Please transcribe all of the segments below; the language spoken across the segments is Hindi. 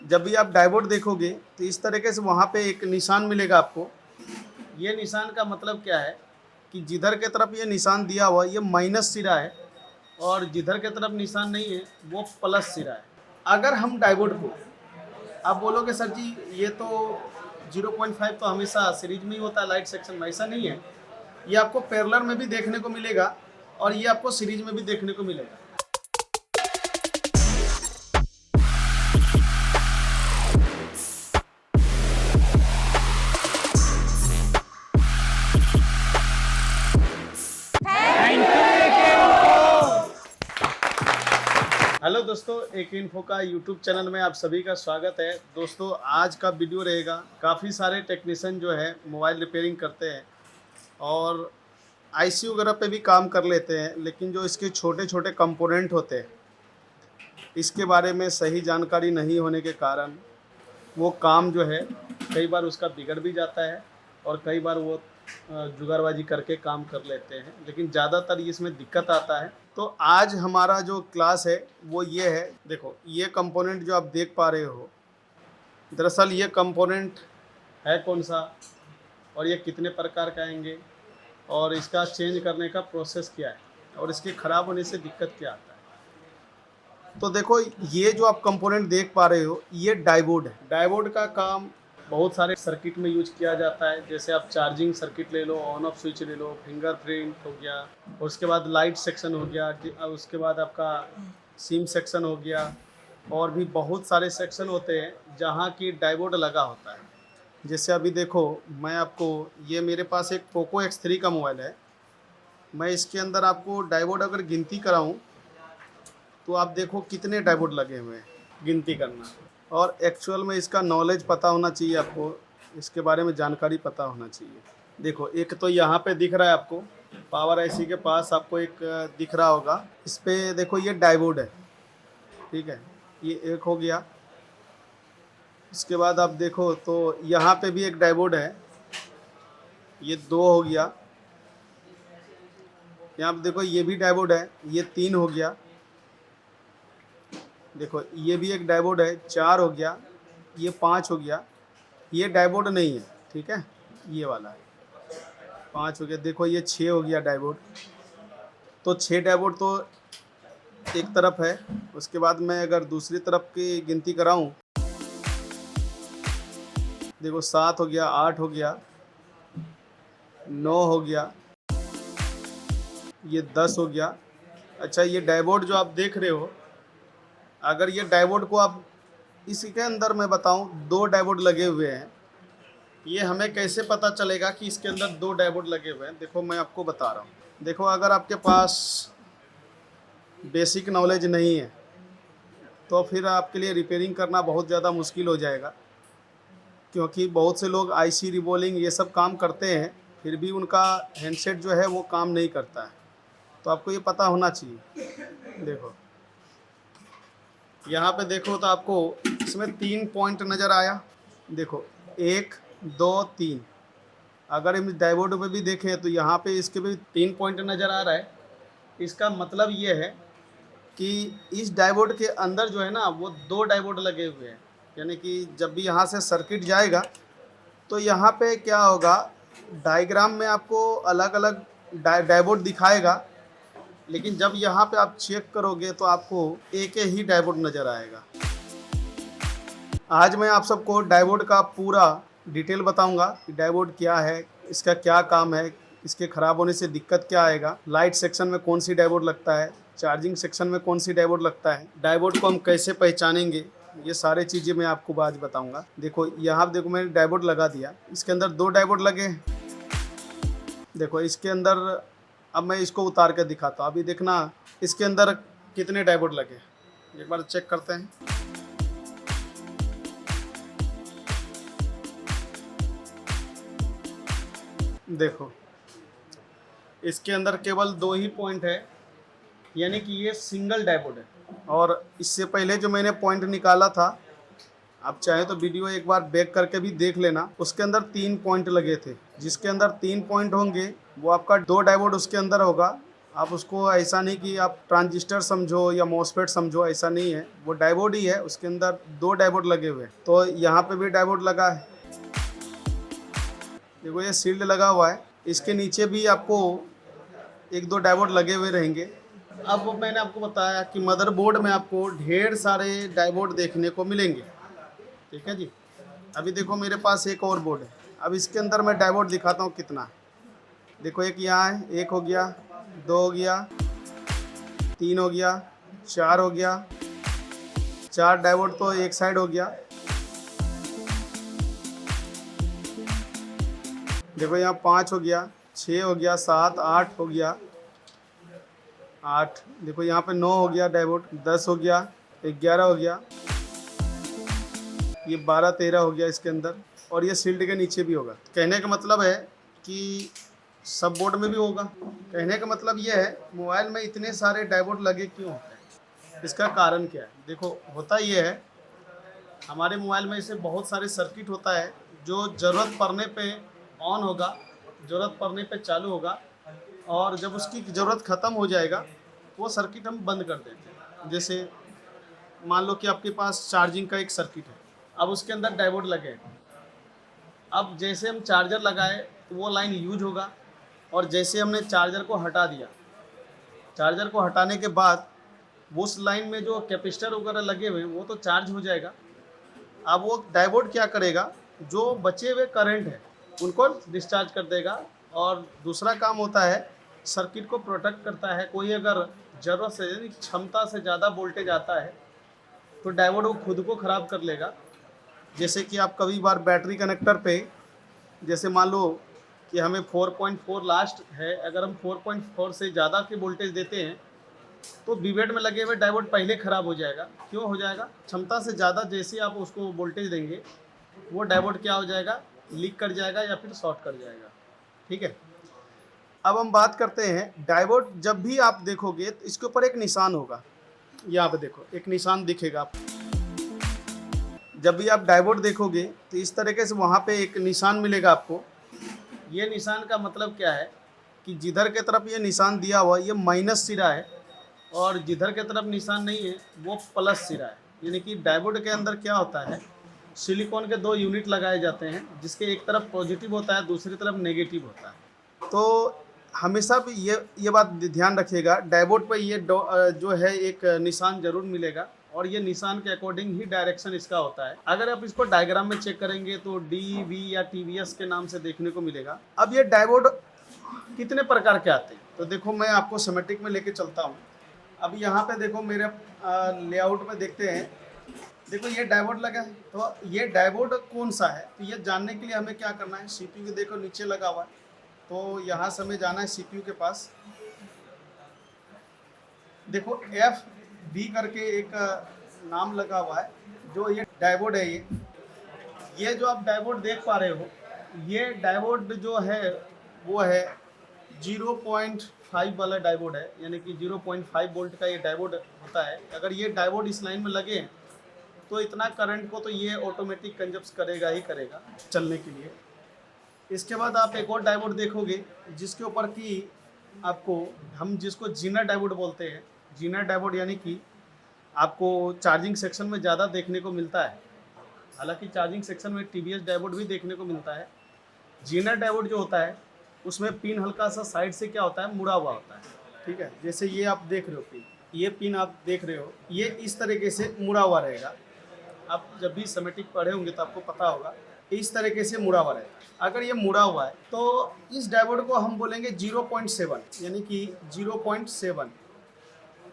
जब भी आप डायोड देखोगे तो इस तरीके से वहाँ पे एक निशान मिलेगा आपको। ये निशान का मतलब क्या है कि जिधर के तरफ ये निशान दिया हुआ ये माइनस सिरा है और जिधर के तरफ निशान नहीं है वो प्लस सिरा है। अगर हम डायोड को, आप बोलोगे सर जी ये तो 0.5 तो हमेशा सीरीज में ही होता है लाइट सेक्शन में, ऐसा नहीं है। ये आपको पैरेलल में भी देखने को मिलेगा और ये आपको सीरीज में भी देखने को मिलेगा। हेलो दोस्तों, एक इन्फो का यूट्यूब चैनल में आप सभी का स्वागत है। दोस्तों आज का वीडियो रहेगा, काफ़ी सारे टेक्नीशियन जो है मोबाइल रिपेयरिंग करते हैं और आईसी वगैरह पे भी काम कर लेते हैं, लेकिन जो इसके छोटे छोटे कंपोनेंट होते हैं इसके बारे में सही जानकारी नहीं होने के कारण वो काम जो है कई बार उसका बिगड़ भी जाता है और कई बार वो जुगाड़बाजी करके काम कर लेते हैं, लेकिन ज़्यादातर इसमें दिक्कत आता है। तो आज हमारा जो क्लास है वो ये है। देखो ये कंपोनेंट जो आप देख पा रहे हो, दरअसल ये कंपोनेंट है कौन सा और ये कितने प्रकार का आएंगे और इसका चेंज करने का प्रोसेस क्या है और इसके ख़राब होने से दिक्कत क्या आता है। तो देखो ये जो आप कंपोनेंट देख पा रहे हो ये डायोड है। डायोड का काम बहुत सारे सर्किट में यूज किया जाता है, जैसे आप चार्जिंग सर्किट ले लो, ऑन ऑफ स्विच ले लो, फिंगरप्रिंट हो गया, और उसके बाद लाइट सेक्शन हो गया, उसके बाद आपका सिम सेक्शन हो गया, और भी बहुत सारे सेक्शन होते हैं जहाँ की डायोड लगा होता है। जैसे अभी देखो मैं आपको, ये मेरे पास एक पोको X3 का मोबाइल है, मैं इसके अंदर आपको डायोड अगर गिनती कराऊँ तो आप देखो कितने डायोड लगे हुए हैं, गिनती करना। और एक्चुअल में इसका नॉलेज पता होना चाहिए आपको, इसके बारे में जानकारी पता होना चाहिए। देखो एक तो यहाँ पे दिख रहा है आपको, पावर आईसी के पास आपको एक दिख रहा होगा, इस पे देखो ये डायोड है, ठीक है, ये एक हो गया। इसके बाद आप देखो तो यहाँ पे भी एक डायोड है, ये 2 हो गया। यहाँ पे देखो ये भी डायोड है, ये 3 हो गया। देखो ये भी एक डायोड है, 4 हो गया, ये 5 हो गया। ये डायोड नहीं है, ठीक है, ये वाला है, 5 हो गया। देखो ये 6 हो गया डायोड। तो 6 डायोड तो एक तरफ है। उसके बाद मैं अगर दूसरी तरफ की गिनती कराऊं, देखो 7 हो गया, 8 हो गया, 9 हो गया, ये 10 हो गया। अच्छा ये डायोड जो आप देख रहे हो, अगर ये डायोड को आप इसके अंदर मैं बताऊं 2 डायोड लगे हुए हैं, ये हमें कैसे पता चलेगा कि इसके अंदर 2 डायोड लगे हुए हैं। देखो मैं आपको बता रहा हूं। देखो अगर आपके पास बेसिक नॉलेज नहीं है तो फिर आपके लिए रिपेयरिंग करना बहुत ज़्यादा मुश्किल हो जाएगा, क्योंकि बहुत से लोग आईसी रिबोलिंग ये सब काम करते हैं फिर भी उनका हैंडसेट जो है वो काम नहीं करता है। तो आपको ये पता होना चाहिए। देखो यहाँ पे देखो तो आपको इसमें 3 पॉइंट नज़र आया। देखो 1 2 3। अगर हम डायोड पे भी देखें तो यहाँ पे इसके भी 3 पॉइंट नज़र आ रहा है। इसका मतलब ये है कि इस डायोड के अंदर जो है ना वो 2 डायोड लगे हुए हैं, यानी कि जब भी यहाँ से सर्किट जाएगा तो यहाँ पे क्या होगा, डायग्राम में आपको अलग अलग डायोड दिखाएगा, लेकिन जब यहाँ पे आप चेक करोगे तो आपको एक ही डायोड नज़र आएगा। आज मैं आप सबको डायोड का पूरा डिटेल बताऊंगा कि डायोड क्या है, इसका क्या काम है, इसके ख़राब होने से दिक्कत क्या आएगा, लाइट सेक्शन में कौन सी डायोड लगता है, चार्जिंग सेक्शन में कौन सी डायोड लगता है, डायोड को हम कैसे पहचानेंगे, ये सारी चीज़ें मैं आपको आज बताऊँगा। देखो यहाँ देखो मैंने डायोड लगा दिया, इसके अंदर 2 डायोड लगे हैं। देखो इसके अंदर, अब मैं इसको उतार के दिखाता हूँ। अभी देखना इसके अंदर कितने डायोड लगे, एक बार चेक करते हैं। देखो इसके अंदर केवल 2 ही पॉइंट है, यानी कि ये सिंगल डायोड है। और इससे पहले जो मैंने पॉइंट निकाला था, आप चाहे तो वीडियो एक बार बैक करके भी देख लेना, उसके अंदर 3 पॉइंट लगे थे। जिसके अंदर 3 पॉइंट होंगे वो आपका 2 डायोड उसके अंदर होगा आप उसको ऐसा नहीं कि आप ट्रांजिस्टर समझो या मॉसफेट समझो, ऐसा नहीं है, वो डायोड ही है। उसके अंदर 2 डायोड लगे हुए हैं। तो यहाँ पे भी डायोड लगा है, देखो ये शील्ड लगा हुआ है। इसके नीचे भी आपको 1-2 डायोड लगे हुए रहेंगे। अब वो मैंने आपको बताया कि मदरबोर्ड में आपको ढेर सारे डायोड देखने को मिलेंगे, ठीक है जी। अभी देखो मेरे पास एक और बोर्ड है, अब इसके अंदर मैं डायोड दिखाता हूँ कितना है। देखो एक यहाँ है, 1 हो गया, 2 हो गया, 3 हो गया, 4 हो गया, 4 डायोड तो एक साइड हो गया। देखो यहाँ 5 हो गया, 6 हो गया, 7, 8 हो गया, 8। देखो यहाँ पे 9 हो गया डायोड, 10 हो गया, 11 हो गया, ये 12, 13 हो गया इसके अंदर। और ये शील्ड के नीचे भी होगा। कहने का मतलब है कि सब बोर्ड में भी होगा। कहने का मतलब ये है मोबाइल में इतने सारे डायोड लगे क्यों होते हैं, इसका कारण क्या है। देखो होता ये है, हमारे मोबाइल में ऐसे बहुत सारे सर्किट होता है जो ज़रूरत पड़ने पे ऑन होगा, ज़रूरत पड़ने पे चालू होगा, और जब उसकी ज़रूरत ख़त्म हो जाएगा वो सर्किट हम बंद कर देते हैं। जैसे मान लो कि आपके पास चार्जिंग का एक सर्किट है, अब उसके अंदर डायोड लगे हैं। अब जैसे हम चार्जर लगाए तो वो लाइन यूज होगा, और जैसे हमने चार्जर को हटा दिया, चार्जर को हटाने के बाद वो उस लाइन में जो कैपेसिटर वगैरह लगे हुए हैं वो तो चार्ज हो जाएगा। अब वो डायोड क्या करेगा, जो बचे हुए करंट है उनको डिस्चार्ज कर देगा। और दूसरा काम होता है सर्किट को प्रोटेक्ट करता है। कोई अगर ज़रूरत से यानी क्षमता से ज़्यादा वोल्टेज आता है तो डायोड वो खुद को ख़राब कर लेगा। जैसे कि आप कभी बार बैटरी कनेक्टर पे, जैसे मान लो कि हमें 4.4 लास्ट है, अगर हम 4.4 से ज़्यादा की वोल्टेज देते हैं तो विवेट में लगे हुए डायोड पहले ख़राब हो जाएगा। क्यों हो जाएगा, क्षमता से ज़्यादा जैसे आप उसको वोल्टेज देंगे वो डायोड क्या हो जाएगा, लीक कर जाएगा या फिर शॉर्ट कर जाएगा, ठीक है। अब हम बात करते हैं डायोड। जब भी आप देखोगे तो इसके ऊपर एक निशान होगा, यहाँ पे देखो एक निशान दिखेगा आपको। जब भी आप डायोड देखोगे तो इस तरीके से वहाँ पे एक निशान मिलेगा आपको। ये निशान का मतलब क्या है कि जिधर के तरफ ये निशान दिया हुआ ये माइनस सिरा है, और जिधर के तरफ निशान नहीं है वो प्लस सिरा है। यानी कि डायोड के अंदर क्या होता है, सिलिकॉन के 2 यूनिट लगाए जाते हैं, जिसके एक तरफ पॉजिटिव होता है, दूसरी तरफ नेगेटिव होता है। तो हमेशा भी ये बात ध्यान रखिएगा, डायोड पर ये जो है एक निशान जरूर मिलेगा, और ये निशान के अकॉर्डिंग ही डायरेक्शन इसका होता है। अगर आप इसको डायग्राम में चेक करेंगे तो DV या TVS के नाम से देखने को मिलेगा। अब ये डायोड कितने प्रकार के आते हैं तो देखो मैं आपको सिमेट्रिक में लेके चलता हूँ। अब यहाँ पे देखो मेरे लेआउट में देखते हैं, देखो ये डायोड लगा है। तो ये डायोड कौन सा है, तो ये जानने के लिए हमें क्या करना है, CPU के देखो नीचे लगा हुआ है, तो यहाँ से हमें जाना है CPU के पास। देखो FB करके एक नाम लगा हुआ है, जो ये डायोड है। ये जो आप डायोड देख पा रहे हो, ये डायोड जो है वो है 0.5 वाला डायोड है, यानी कि 0.5 वोल्ट का ये डायोड होता है। अगर ये डायोड इस लाइन में लगे तो इतना करंट को तो ये ऑटोमेटिक कंजप्ट करेगा ही करेगा चलने के लिए। इसके बाद आप एक और डायोड देखोगे जिसके ऊपर कि आपको, हम जिसको जीनर डायोड बोलते हैं, जीनर डायोड यानी कि आपको चार्जिंग सेक्शन में ज़्यादा देखने को मिलता है। हालांकि चार्जिंग सेक्शन में TVS डायोड भी देखने को मिलता है। जीनर डायोड जो होता है उसमें पिन हल्का सा साइड से क्या होता है, मुड़ा हुआ होता है, ठीक है। जैसे ये आप देख रहे हो पिन, ये पिन आप देख रहे हो, ये इस तरीके से मुड़ा हुआ रहेगा। आप जब भी सिमेट्रिक पढ़े होंगे तो आपको पता होगा, इस तरीके से मुड़ा हुआ रहेगा। अगर ये मुड़ा हुआ है तो इस डायोड को हम बोलेंगे 0.7, यानी कि 0.7,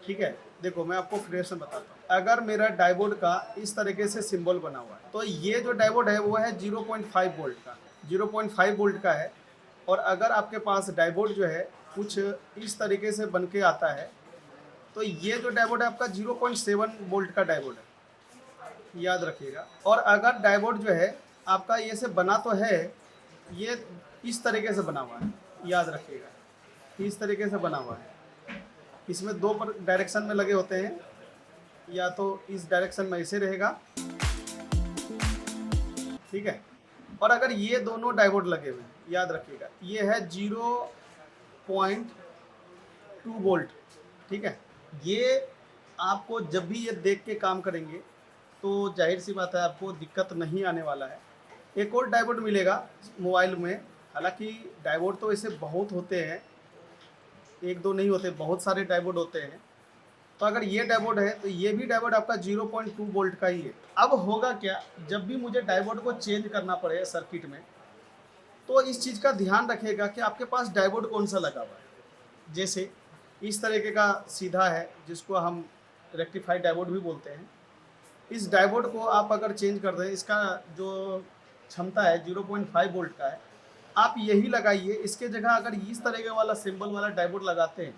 ठीक है। देखो मैं आपको फिर से बताता हूँ, अगर मेरा डायोड का इस तरीके से सिंबल बना हुआ है तो ये जो डायोड है वो है 0.5 वोल्ट का, 0.5 वोल्ट का है। और अगर आपके पास डायोड जो है कुछ इस तरीके से बन के आता है तो ये जो डायोड है आपका 0.7 वोल्ट का डायोड है, याद रखिएगा। और अगर डायोड जो है आपका ये से बना तो है, ये इस तरीके से बना हुआ है, याद रखिएगा, इस तरीके से बना हुआ है। इसमें 2 डायरेक्शन में लगे होते हैं, या तो इस डायरेक्शन में ऐसे रहेगा, ठीक है। और अगर ये दोनों डायोड लगे हुए हैं, याद रखिएगा, ये है 0.7 2 वोल्ट, ठीक है। ये आपको जब भी ये देख के काम करेंगे तो जाहिर सी बात है आपको दिक्कत नहीं आने वाला है। एक और डायोड मिलेगा मोबाइल में, हालांकि डायोड तो ऐसे बहुत होते हैं, एक दो नहीं होते, बहुत सारे डायोड होते हैं। तो अगर ये डायोड है तो ये भी डायोड आपका 0.2 वोल्ट का ही है। अब होगा क्या, जब भी मुझे डायोड को चेंज करना पड़े सर्किट में, तो इस चीज़ का ध्यान रखिएगा कि आपके पास डायोड कौन सा लगा हुआ है। जैसे इस तरीके का सीधा है, जिसको हम रेक्टिफाइड डायोड भी बोलते हैं। इस डायोड को आप अगर चेंज कर दें, इसका जो क्षमता है 0.5 वोल्ट का है, आप यही लगाइए। इसके जगह अगर इस तरीके वाला सिंबल वाला डायोड लगाते हैं,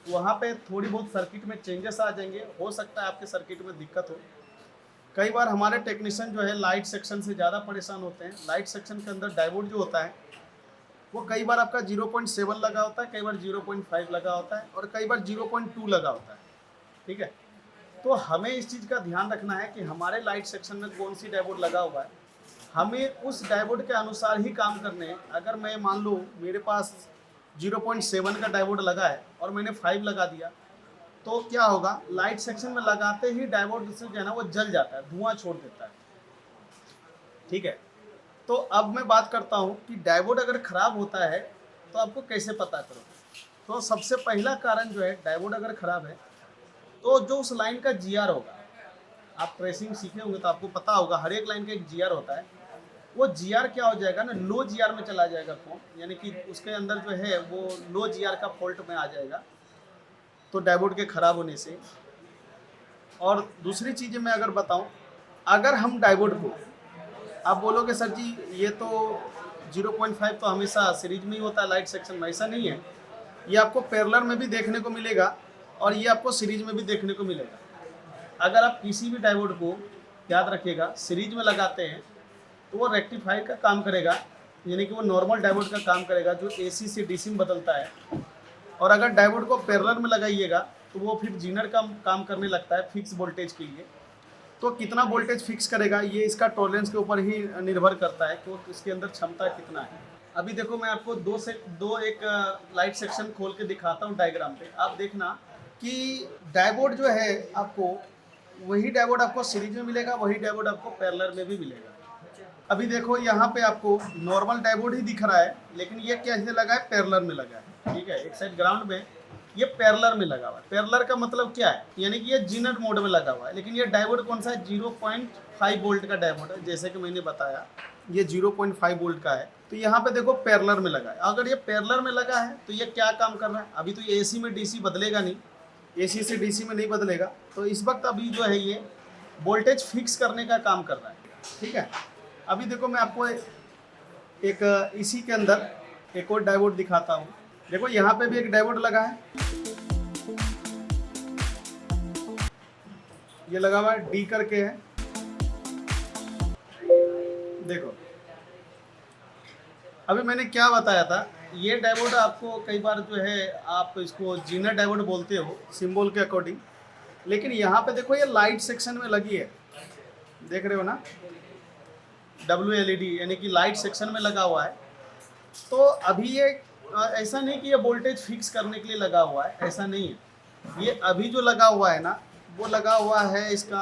वहाँ पे थोड़ी बहुत सर्किट में चेंजेस आ जाएंगे। हो सकता है आपके सर्किट में दिक्कत हो। कई बार हमारे टेक्नीशियन जो है लाइट सेक्शन से ज़्यादा परेशान होते हैं। लाइट सेक्शन के अंदर डायोड जो होता है वो कई बार आपका 0.7 लगा होता है, कई बार 0.5 लगा होता है, और कई बार 0.2 लगा होता है, ठीक है। तो हमें इस चीज़ का ध्यान रखना है कि हमारे लाइट सेक्शन में कौन सी डायोड लगा हुआ है, हमें उस डायोड के अनुसार ही काम करने हैं। अगर मैं मान लो मेरे पास 0.7 का डायोड लगा है और मैंने 5 लगा दिया, तो क्या होगा, लाइट सेक्शन में लगाते ही डायोड से जो है ना वो जल जाता है, धुआं छोड़ देता है, ठीक है। तो अब मैं बात करता हूँ कि डायोड अगर ख़राब होता है तो आपको कैसे पता करो। तो सबसे पहला कारण जो है, डायोड अगर ख़राब है तो जो उस लाइन का जीआर होगा, आप ट्रेसिंग सीखे होंगे तो आपको पता होगा हर एक लाइन का एक जीआर होता है। वो जीआर क्या हो जाएगा ना, लो जीआर में चला जाएगा फोन, यानी कि उसके अंदर जो है वो लो जीआर का फॉल्ट में आ जाएगा, तो डायोड के ख़राब होने से। और दूसरी चीज़ मैं अगर बताऊं, अगर हम डायोड को, आप बोलोगे सर जी ये तो 0.5 तो हमेशा सीरीज में ही होता है लाइट सेक्शन में, ऐसा नहीं है। ये आपको पैरेलल में भी देखने को मिलेगा और ये आपको सीरीज में भी देखने को मिलेगा। अगर आप किसी भी डायोड को, याद रखिएगा, सीरीज में लगाते हैं तो वो रेक्टिफायर का काम करेगा, यानी कि वो नॉर्मल डायोड का काम करेगा जो एसी से डीसी में बदलता है। और अगर डायोड को पैरेलल में लगाइएगा तो वो फिर जीनर का काम करने लगता है फिक्स वोल्टेज के लिए। तो कितना वोल्टेज फिक्स करेगा ये इसका टॉलरेंस के ऊपर ही निर्भर करता है कि वो इसके अंदर क्षमता कितना है। अभी देखो मैं आपको दो एक लाइट सेक्शन खोल के दिखाता हूँ डायग्राम पे। आप देखना कि डायोड जो है आपको, वही डायोड आपको सीरीज में मिलेगा, वही डायोड आपको पैरेलल में भी मिलेगा। अभी देखो यहाँ पे आपको नॉर्मल डायोड ही दिख रहा है, लेकिन ये कैसे लगा है, पैरेलल में लगा है, ठीक है। एक साइड ग्राउंड में, ये पैरेलल में लगा हुआ है। पैरेलल का मतलब क्या है, यानी कि ये जीनर मोड में लगा हुआ है। लेकिन ये डायोड कौन सा है, 0.5 वोल्ट का डायोड है, जैसे कि मैंने बताया ये 0.5 वोल्ट का है। तो यहाँ पे देखो पैरेलल में लगा है। अगर ये पैरेलल में लगा है तो ये क्या काम कर रहा है, अभी तो ये एसी में डीसी बदलेगा नहीं, एसी से डीसी में नहीं बदलेगा। तो इस वक्त अभी जो है ये वोल्टेज फिक्स करने का काम कर रहा है, ठीक है। अभी देखो मैं आपको एक इसी के अंदर एक और डायोड दिखाता हूँ। देखो यहाँ पे भी एक डायोड लगा है, ये लगा हुआ है, डी करके है, देखो। अभी मैंने क्या बताया था, ये डायोड आपको कई बार जो है आप इसको जीनर डायोड बोलते हो सिंबल के अकॉर्डिंग, लेकिन यहाँ पे देखो ये लाइट सेक्शन में लगी है, देख रहे हो ना, WLED यानी कि लाइट सेक्शन में लगा हुआ है। तो अभी ये ऐसा नहीं कि ये वोल्टेज फिक्स करने के लिए लगा हुआ है, ऐसा नहीं है। ये अभी जो लगा हुआ है ना, वो लगा हुआ है इसका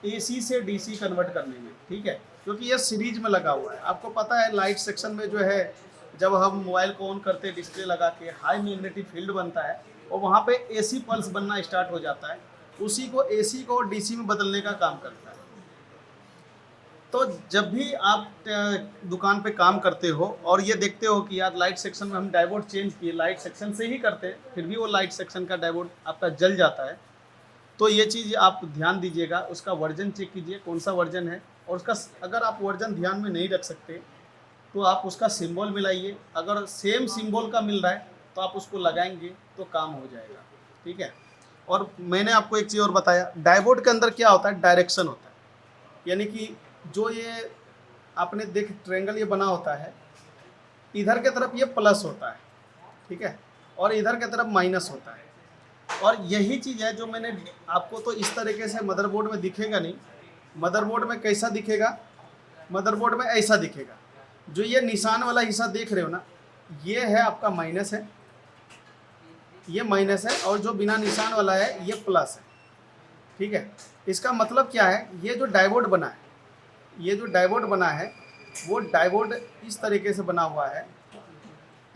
AC से DC कन्वर्ट करने में, ठीक है, क्योंकि ये सीरीज में लगा हुआ है। आपको पता है लाइट सेक्शन में जो है, जब हम मोबाइल को ऑन करते हैं डिस्प्ले लगा के, हाई मैग्नेटिक फील्ड बनता है और वहाँ पे AC पल्स बनना स्टार्ट हो जाता है, उसी को AC को DC में बदलने का काम करता है। तो जब भी आप दुकान पे काम करते हो और ये देखते हो कि यार लाइट सेक्शन में हम डायोड चेंज किए, लाइट सेक्शन से ही करते, फिर भी वो लाइट सेक्शन का डायोड आपका जल जाता है, तो ये चीज़ आप ध्यान दीजिएगा। उसका वर्जन चेक कीजिए कौन सा वर्जन है, और उसका अगर आप वर्जन ध्यान में नहीं रख सकते तो आप उसका सिंबल मिलाइए। अगर सेम सिंबल का मिल रहा है तो आप उसको लगाएंगे तो काम हो जाएगा, ठीक है। और मैंने आपको एक चीज़ और बताया, डायोड के अंदर क्या होता है, डायरेक्शन होता है, यानी कि जो ये आपने देख ट्रायंगल ये बना होता है, इधर के तरफ ये प्लस होता है, ठीक है, और इधर के तरफ माइनस होता है। और यही चीज़ है जो मैंने आपको, तो इस तरीके से मदरबोर्ड में दिखेगा नहीं। मदरबोर्ड में कैसा दिखेगा, मदरबोर्ड में ऐसा दिखेगा। जो ये निशान वाला हिस्सा देख रहे हो ना, ये है आपका माइनस है, ये माइनस है, और जो बिना निशान वाला है ये प्लस है। ठीक है, इसका मतलब क्या है, ये जो डायोड बना है, ये जो डायोड बना है वो डायोड इस तरीके से बना हुआ है,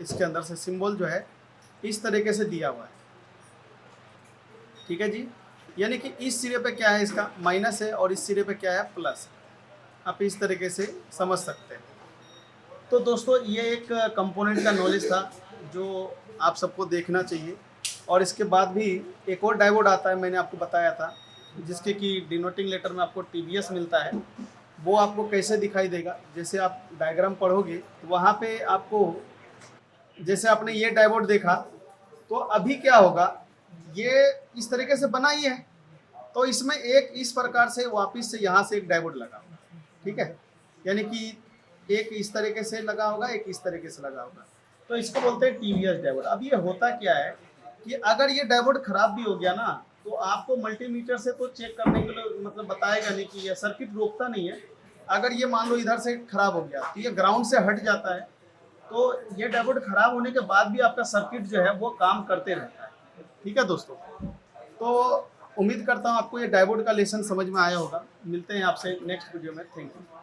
इसके अंदर से सिंबल जो है इस तरीके से दिया हुआ है। ठीक है जी, यानी कि इस सिरे पे क्या है, इसका माइनस है, और इस सिरे पे क्या है, प्लस है। आप इस तरीके से समझ सकते हैं। तो दोस्तों ये एक कंपोनेंट का नॉलेज था जो आप सबको देखना चाहिए। और इसके बाद भी एक और डायोड आता है, मैंने आपको बताया था, जिसके कि डिनोटिंग लेटर में आपको TVS मिलता है। वो आपको कैसे दिखाई देगा, जैसे आप डायग्राम पढ़ोगे तो वहाँ पे आपको, जैसे आपने ये डायोड देखा, तो अभी क्या होगा, ये इस तरीके से बना ही है, तो इसमें एक इस प्रकार से वापस से यहाँ से एक डायोड लगा होगा। ठीक है, यानी कि एक इस तरीके से लगा होगा, एक इस तरीके से लगा होगा, तो इसको बोलते हैं TVS डायोड। अब ये होता क्या है कि अगर ये डायोड खराब भी हो गया ना, तो आपको मल्टीमीटर से तो चेक करने के लिए मतलब बताएगा नहीं कि ये सर्किट रोकता नहीं है। अगर ये मान लो इधर से खराब हो गया तो ये ग्राउंड से हट जाता है, तो ये डायोड खराब होने के बाद भी आपका सर्किट जो है वो काम करते रहता है। ठीक है दोस्तों, तो उम्मीद करता हूँ आपको ये डायोड का लेसन समझ में आया होगा। मिलते हैं आपसे नेक्स्ट वीडियो में। Thank you.